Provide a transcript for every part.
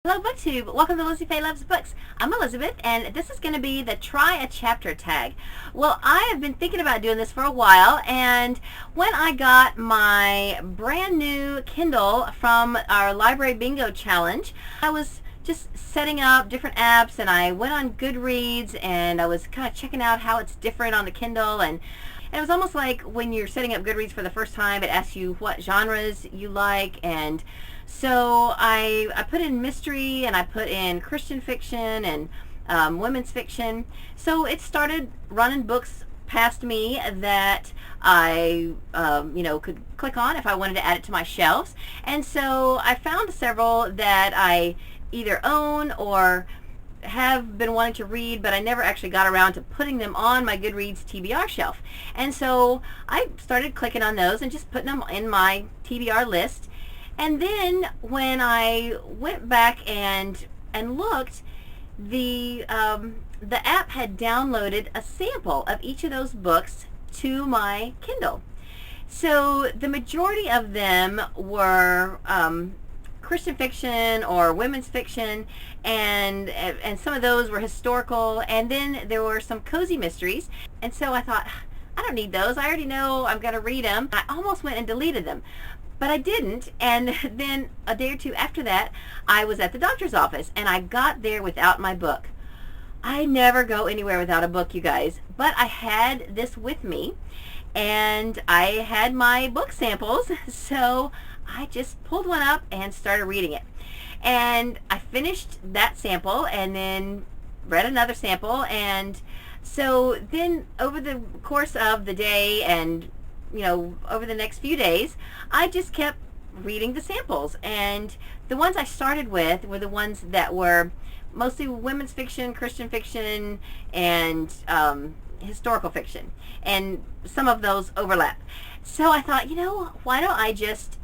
Hello BookTube, welcome to Lizzie Faye Loves Books. I'm Elizabeth and this is going to be the Try a Chapter tag. Well, I have been thinking about doing this for a while, and when I got my brand new Kindle from our Library Bingo Challenge, I was just setting up different apps and I went on Goodreads and I was kind of checking out how it's different on the Kindle, and it was almost like when you're setting up Goodreads for the first time, it asks you what genres you like, and so I put in mystery and I put in Christian fiction and women's fiction. So it started running books past me that I could click on if I wanted to add it to my shelves. And so I found several that I either own or have been wanting to read, but I never actually got around to putting them on my Goodreads TBR shelf. And so I started clicking on those and just putting them in my TBR list. And then when I went back and looked, the app had downloaded a sample of each of those books to my Kindle. So the majority of them were Christian fiction or women's fiction, and some of those were historical, and then there were some cozy mysteries. And so I thought, I don't need those. I already know I'm going to read them. I almost went and deleted them, but I didn't. And then a day or two after that, I was at the doctor's office and I got there without my book. I never go anywhere without a book, you guys, but I had this with me and I had my book samples, so I just pulled one up and started reading it. And I finished that sample and then read another sample, and so then over the course of the day and over the next few days, I just kept reading the samples. And the ones I started with were the ones that were mostly women's fiction, Christian fiction, and historical fiction. And some of those overlap. So I thought, why don't I just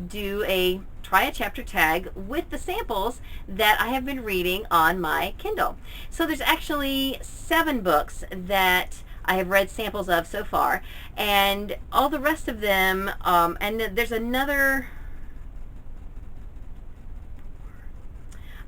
do a Try a Chapter tag with the samples that I have been reading on my Kindle. So there's actually 7 books that I have read samples of so far, and all the rest of them, and there's another,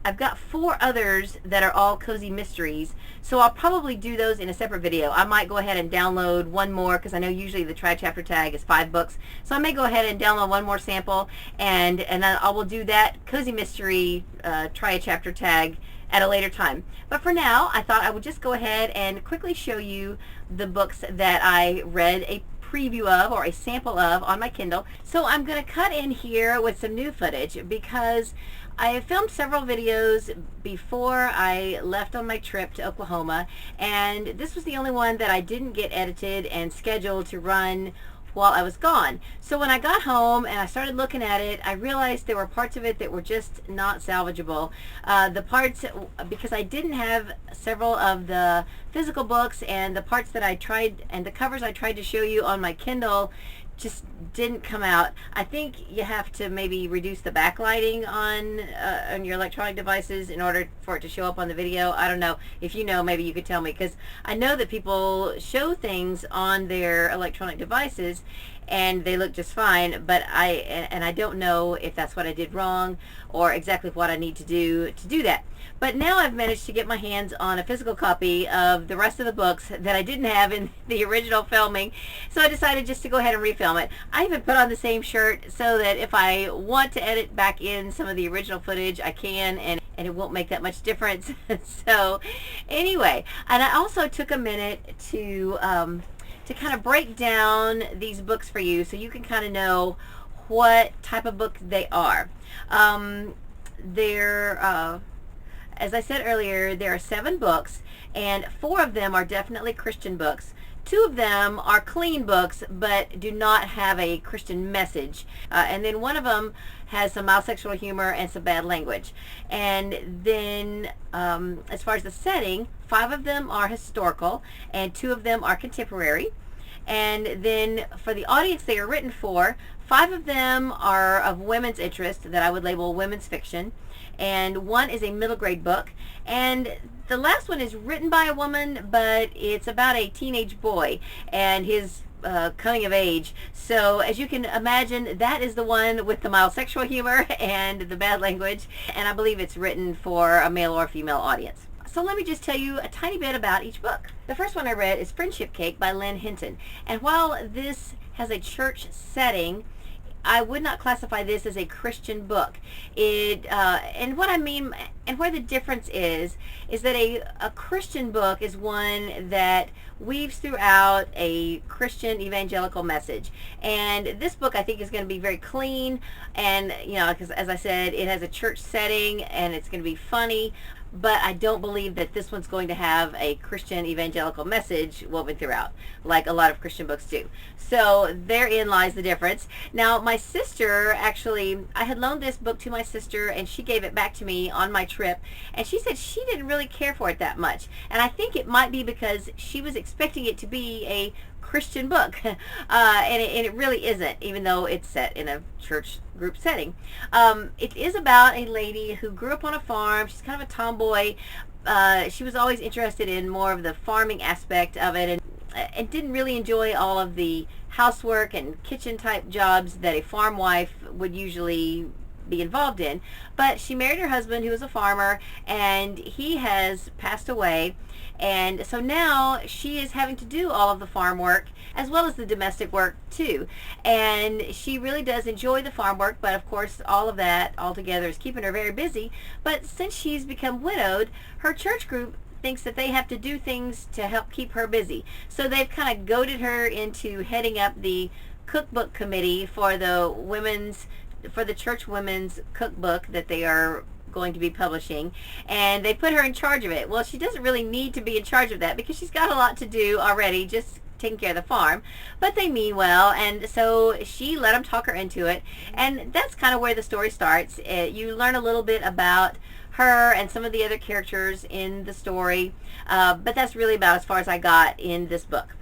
I've got 4 others that are all cozy mysteries, so I'll probably do those in a separate video. I might go ahead and download one more, because I know usually the Try a Chapter tag is 5 books, so I may go ahead and download one more sample, and then I will do that cozy mystery Try a Chapter tag at a later time. But for now, I thought I would just go ahead and quickly show you the books that I read a preview of or a sample of on my Kindle. So I'm going to cut in here with some new footage because I have filmed several videos before I left on my trip to Oklahoma, and this was the only one that I didn't get edited and scheduled to run while I was gone. So when I got home and I started looking at it, I realized there were parts of it that were just not salvageable. The parts, because I didn't have several of the physical books, and the parts that I tried and the covers I tried to show you on my Kindle just didn't come out. I think you have to maybe reduce the backlighting on your electronic devices in order for it to show up on the video. I don't know. If you know, maybe you could tell me, because I know that people show things on their electronic devices and they look just fine, but I don't know if that's what I did wrong or exactly what I need to do that. But now I've managed to get my hands on a physical copy of the rest of the books that I didn't have in the original filming, so I decided just to go ahead and refilm it. I even put on the same shirt so that if I want to edit back in some of the original footage, I can, and it won't make that much difference. So anyway, and I also took a minute to kind of break down these books for you so you can kind of know what type of book they are. As I said earlier, there are 7 books, and 4 of them are definitely Christian books. 2 of them are clean books, but do not have a Christian message. And then one of them has some mild sexual humor and some bad language. And then as far as the setting, 5 of them are historical, and 2 of them are contemporary. And then for the audience they are written for, 5 of them are of women's interest that I would label women's fiction, and 1 is a middle grade book, and the last one is written by a woman, but it's about a teenage boy and his coming of age. So as you can imagine, that is the one with the mild sexual humor and the bad language, and I believe it's written for a male or female audience. So let me just tell you a tiny bit about each book. The first one I read is Friendship Cake by Lynne Hinton, and while this has a church setting, I would not classify this as a Christian book. And what I mean, and where the difference is that a Christian book is one that weaves throughout a Christian evangelical message. And this book, I think, is going to be very clean, and, you know, because as I said, it has a church setting, and it's going to be funny. But I don't believe that this one's going to have a Christian evangelical message woven throughout, like a lot of Christian books do. So therein lies the difference. Now, my sister, actually, I had loaned this book to my sister, and she gave it back to me on my trip, and she said she didn't really care for it that much. And I think it might be because she was expecting it to be a Christian book, and it really isn't, even though it's set in a church group setting. It is about a lady who grew up on a farm. She's kind of a tomboy. She was always interested in more of the farming aspect of it, and didn't really enjoy all of the housework and kitchen type jobs that a farm wife would usually be involved in. But she married her husband, who was a farmer, and he has passed away. And so now she is having to do all of the farm work as well as the domestic work too. And she really does enjoy the farm work, but of course all of that altogether is keeping her very busy. But since she's become widowed, her church group thinks that they have to do things to help keep her busy. So they've kind of goaded her into heading up the cookbook committee for the church women's cookbook that they are going to be publishing, and they put her in charge of it. Well, she doesn't really need to be in charge of that because she's got a lot to do already, just taking care of the farm, but they mean well, and so she let them talk her into it, and that's kind of where the story starts. You learn a little bit about her and some of the other characters in the story, but that's really about as far as I got in this book.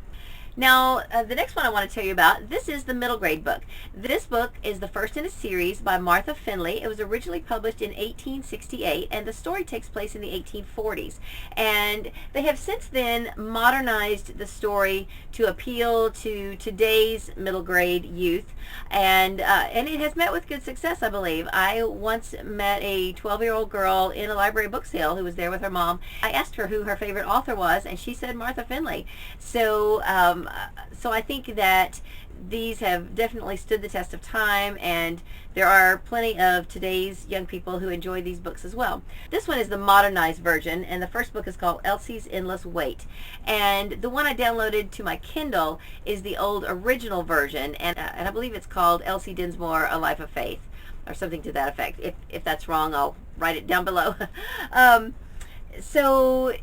Now, the next one I want to tell you about, this is the middle grade book. This book is the first in a series by Martha Finley. It was originally published in 1868, and the story takes place in the 1840s. And they have since then modernized the story to appeal to today's middle grade youth, and it has met with good success, I believe. I once met a 12-year-old girl in a library book sale who was there with her mom. I asked her who her favorite author was, and she said Martha Finley. So I think that these have definitely stood the test of time, and there are plenty of today's young people who enjoy these books as well. This one is the modernized version, and the first book is called Elsie's Endless Wait. And the one I downloaded to my Kindle is the old original version, and I believe it's called Elsie Dinsmore, A Life of Faith, or something to that effect. If that's wrong, I'll write it down below. So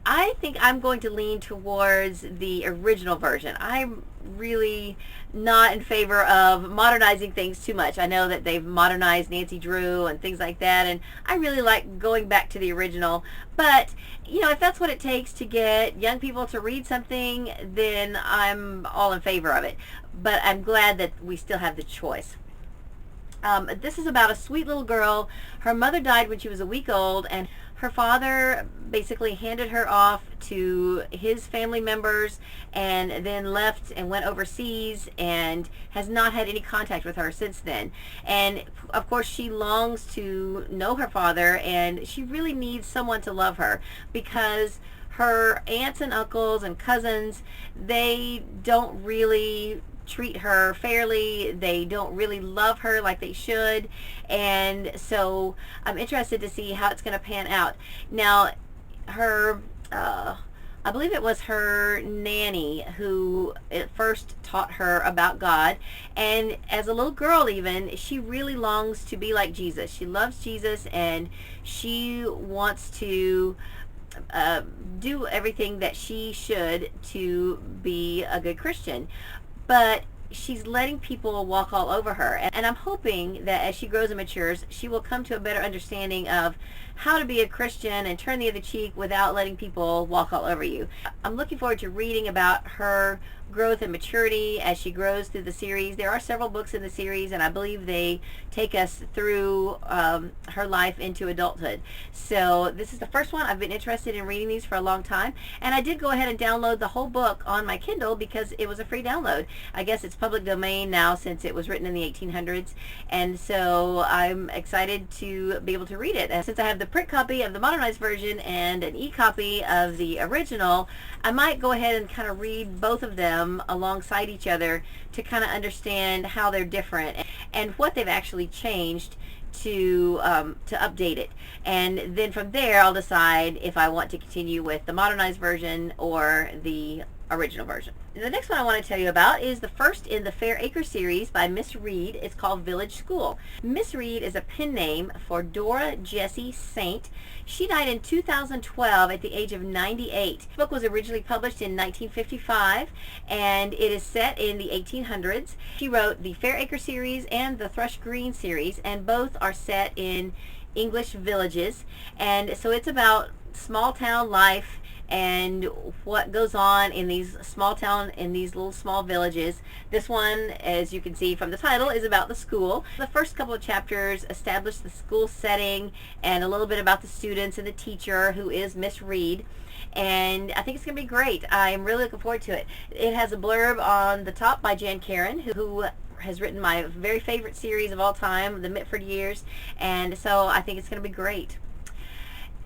I think I'm going to lean towards the original version. I'm really not in favor of modernizing things too much. I know that they've modernized Nancy Drew and things like that, and I really like going back to the original. But, you know, if that's what it takes to get young people to read something, then I'm all in favor of it. But I'm glad that we still have the choice. This is about a sweet little girl. Her mother died when she was a week old, and her father basically handed her off to his family members and then left and went overseas and has not had any contact with her since then. And of course she longs to know her father, and she really needs someone to love her because her aunts and uncles and cousins, they don't really treat her fairly. They don't really love her like they should, and so I'm interested to see how it's going to pan out. Now, her I believe it was her nanny who at first taught her about God, and as a little girl even, she really longs to be like Jesus. She loves Jesus, and she wants to do everything that she should to be a good Christian. But she's letting people walk all over her, and I'm hoping that as she grows and matures, she will come to a better understanding of how to be a Christian and turn the other cheek without letting people walk all over you. I'm looking forward to reading about her growth and maturity as she grows through the series. There are several books in the series, and I believe they take us through her life into adulthood. So this is the first one. I've been interested in reading these for a long time, and I did go ahead and download the whole book on my Kindle because it was a free download. I guess it's public domain now since it was written in the 1800s, and so I'm excited to be able to read it. And since I have the print copy of the modernized version and an e-copy of the original, I might go ahead and kind of read both of them alongside each other to kind of understand how they're different and what they've actually changed to update it. And then from there I'll decide if I want to continue with the modernized version or the original version. The next one I want to tell you about is the first in the Fair Acre series by Miss Reed. It's called Village School. Miss Reed is a pen name for Dora Jessie Saint. She died in 2012 at the age of 98. The book was originally published in 1955, and it is set in the 1800s. She wrote the Fair Acre series and the Thrush Green series, and both are set in English villages. And so it's about small town life and what goes on in these little small villages. This one, as you can see from the title, is about the school. The first couple of chapters establish the school setting and a little bit about the students and the teacher, who is Miss Reed. And I think it's going to be great. I'm really looking forward to it. It has a blurb on the top by Jan Karen, who has written my very favorite series of all time, The Mitford Years, and so I think it's going to be great.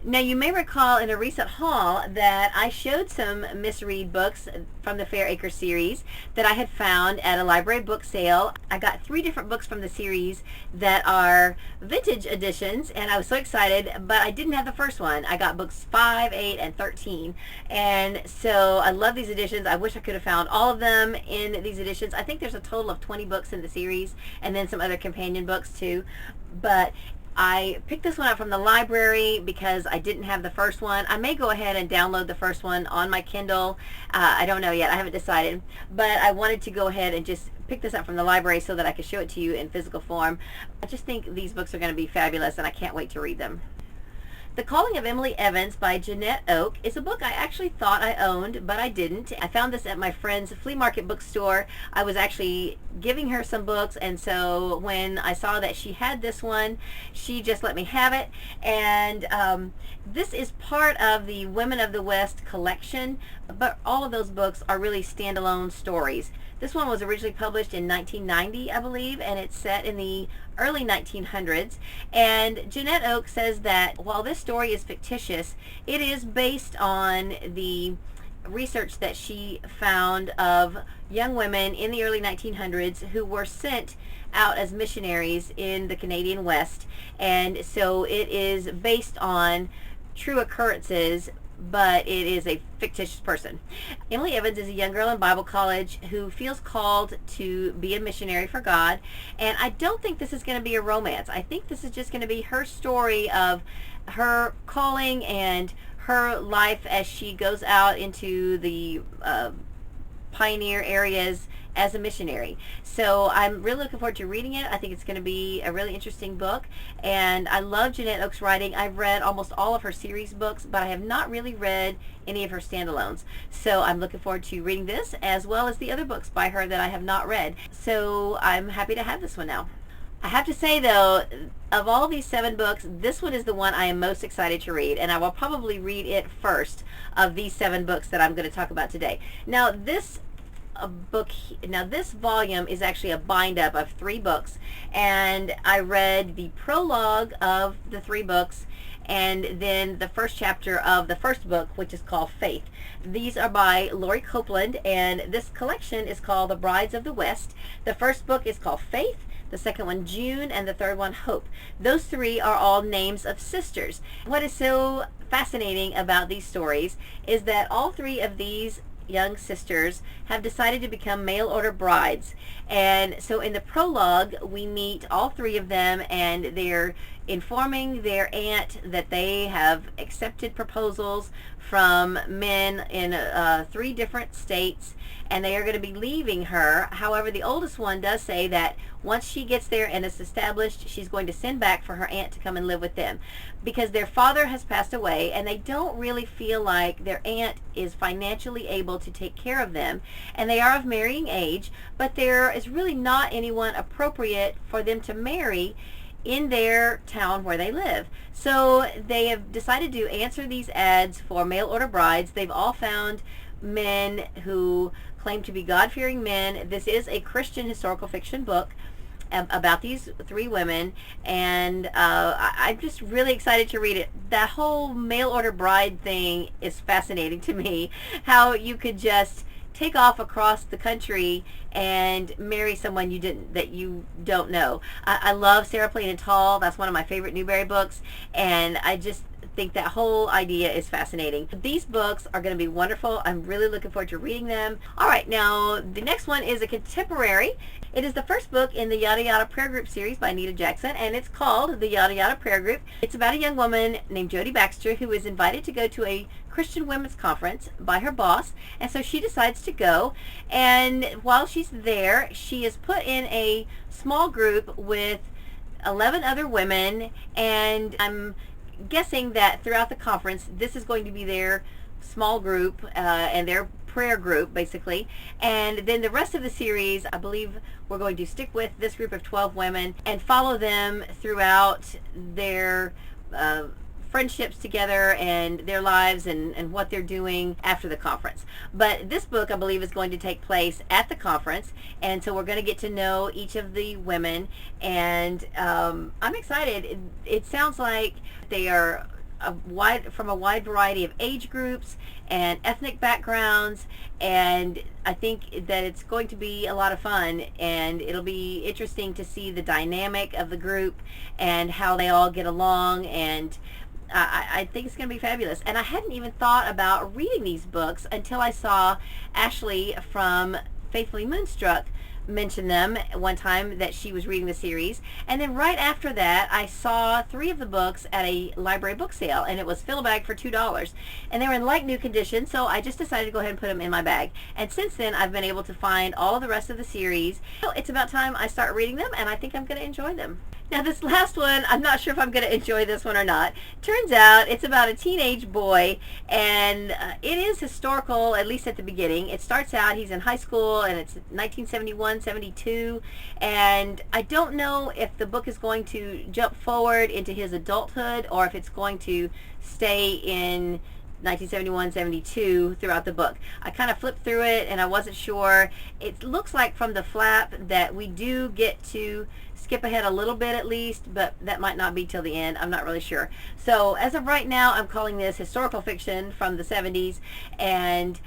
Now, you may recall in a recent haul that I showed some Miss Reed books from the Fair Acre series that I had found at a library book sale. I got 3 different books from the series that are vintage editions, and I was so excited, but I didn't have the first one. I got books 5, 8, and 13, and so I love these editions. I wish I could have found all of them in these editions. I think there's a total of 20 books in the series, and then some other companion books too, but I picked this one up from the library because I didn't have the first one. I may go ahead and download the first one on my Kindle. I don't know yet. I haven't decided. But I wanted to go ahead and just pick this up from the library so that I could show it to you in physical form. I just think these books are going to be fabulous, and I can't wait to read them. The Calling of Emily Evans by Janette Oak is a book I actually thought I owned, but I didn't. I found this at my friend's flea market bookstore. I was actually giving her some books, and so when I saw that she had this one, she just let me have it. And this is part of the Women of the West collection, but all of those books are really standalone stories. This one was originally published in 1990, I believe, and it's set in the early 1900s. And Janette Oak says that while this story is fictitious, it is based on the research that she found of young women in the early 1900s who were sent out as missionaries in the Canadian West. And so it is based on true occurrences, but it is a fictitious person. Emily Evans is a young girl in Bible college who feels called to be a missionary for God, and I don't think this is going to be a romance. I think this is just going to be her story of her calling and her life as she goes out into the pioneer areas as a missionary. So I'm really looking forward to reading it. I think it's going to be a really interesting book, and I love Janette Oak's writing. I've read almost all of her series books, but I have not really read any of her standalones. So I'm looking forward to reading this as well as the other books by her that I have not read. So I'm happy to have this one now. I have to say, though, of all these 7 books, this one is the one I am most excited to read, and I will probably read it first of these 7 books that I'm going to talk about today. Now, this volume is actually a bind-up of 3 books, and I read the prologue of the 3 books and then the first chapter of the first book, which is called Faith. These are by Lori Copeland, and this collection is called The Brides of the West. The first book is called Faith, the second one June, and the third one Hope. Those 3 are all names of sisters. What is so fascinating about these stories is that all 3 of these young sisters have decided to become mail order brides. And so in the prologue, we meet all 3 of them, and they're informing their aunt that they have accepted proposals from men in 3 different states, and they are going to be leaving her. However, the oldest one does say that once she gets there and is established, she's going to send back for her aunt to come and live with them, because their father has passed away and they don't really feel like their aunt is financially able to take care of them, and they are of marrying age, but there is really not anyone appropriate for them to marry in their town where they live. So they have decided to answer these ads for mail order brides. They've all found men who claim to be God-fearing men. This is a Christian historical fiction book about these 3 women, and I'm just really excited to read it. That whole mail order bride thing is fascinating to me, how you could just take off across the country and marry someone that you don't know. I love Sarah Plain and Tall. That's one of my favorite Newbery books, and I just think that whole idea is fascinating. These books are going to be wonderful. I'm really looking forward to reading them. All right, now the next one is a contemporary. It is the first book in the Yada Yada Prayer Group series by Neta Jackson, and it's called the Yada Yada Prayer Group. It's about a young woman named Jody Baxter who is invited to go to a Christian women's conference by her boss, and so she decides to go, and while she's there, she is put in a small group with 11 other women, and I'm guessing that throughout the conference this is going to be their small group and their prayer group basically, and then the rest of the series I believe we're going to stick with this group of 12 women and follow them throughout their friendships together and their lives and what they're doing after the conference. But this book I believe is going to take place at the conference, and so we're going to get to know each of the women, and I'm excited. It sounds like they are from a wide variety of age groups and ethnic backgrounds, and I think that it's going to be a lot of fun, and it'll be interesting to see the dynamic of the group and how they all get along, and I think it's going to be fabulous. And I hadn't even thought about reading these books until I saw Ashley from Faithfully Moonstruck mention them one time, that she was reading the series, and then right after that I saw 3 of the books at a library book sale, and it was fill a bag for $2, and they were in like new condition, so I just decided to go ahead and put them in my bag, and since then I've been able to find all of the rest of the series. So it's about time I start reading them, and I think I'm going to enjoy them. Now this last one, I'm not sure if I'm going to enjoy this one or not. Turns out it's about a teenage boy, and it is historical, at least at the beginning. It starts out, he's in high school, and it's 1971, 72, and I don't know if the book is going to jump forward into his adulthood or if it's going to stay in 1971, 72 throughout the book. I kind of flipped through it and I wasn't sure. It looks like from the flap that we do get to skip ahead a little bit at least, but that might not be till the end. I'm not really sure. So as of right now, I'm calling this historical fiction from the 70s, and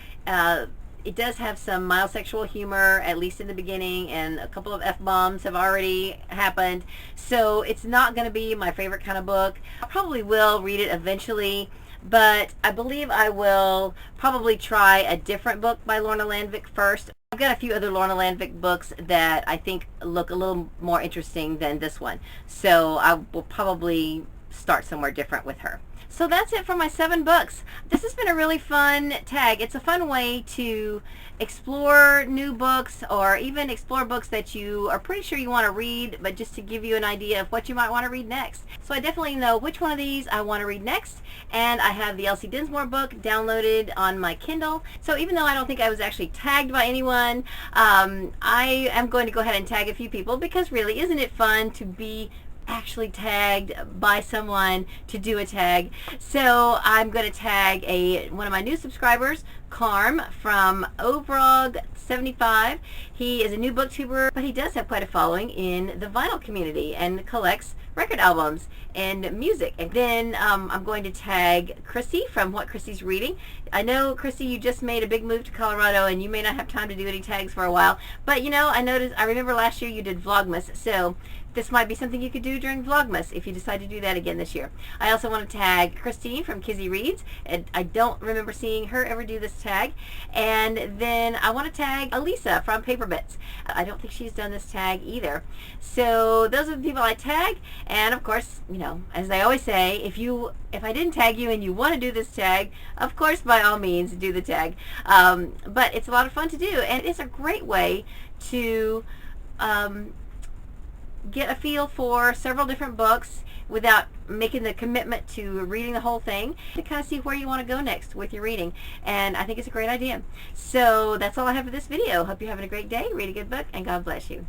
it does have some mild sexual humor, at least in the beginning, and a couple of F-bombs have already happened. So it's not going to be my favorite kind of book. I probably will read it eventually, but I believe I will probably try a different book by Lorna Landvik first. I've got a few other Lorna Landvik books that I think look a little more interesting than this one, so I will probably start somewhere different with her. So that's it for my 7 books. This has been a really fun tag. It's a fun way to explore new books, or even explore books that you are pretty sure you want to read, but just to give you an idea of what you might want to read next. So I definitely know which one of these I want to read next, and I have the Elsie Dinsmore book downloaded on my Kindle. So even though I don't think I was actually tagged by anyone, I am going to go ahead and tag a few people, because really, isn't it fun to be actually tagged by someone to do a tag? So I'm going to tag one of my new subscribers, Carm from Ovrog75. He is a new booktuber, but he does have quite a following in the vinyl community and collects record albums and music. And then I'm going to tag Chrissy from What Chrissy's Reading. I know, Chrissy, you just made a big move to Colorado and you may not have time to do any tags for a while, but you know, I remember last year you did Vlogmas, so this might be something you could do during Vlogmas if you decide to do that again this year. I also want to tag Christine from Kizzy Reads, and I don't remember seeing her ever do this tag. And then I want to tag Elisa from Paper Bits. I don't think she's done this tag either. So those are the people I tag, and of course, you know, as I always say, if I didn't tag you and you want to do this tag, of course, by all means, do the tag. But it's a lot of fun to do, and it's a great way to get a feel for several different books without making the commitment to reading the whole thing, to kind of see where you want to go next with your reading. And I think it's a great idea. So that's all I have for this video. Hope you're having a great day. Read a good book, and God bless you.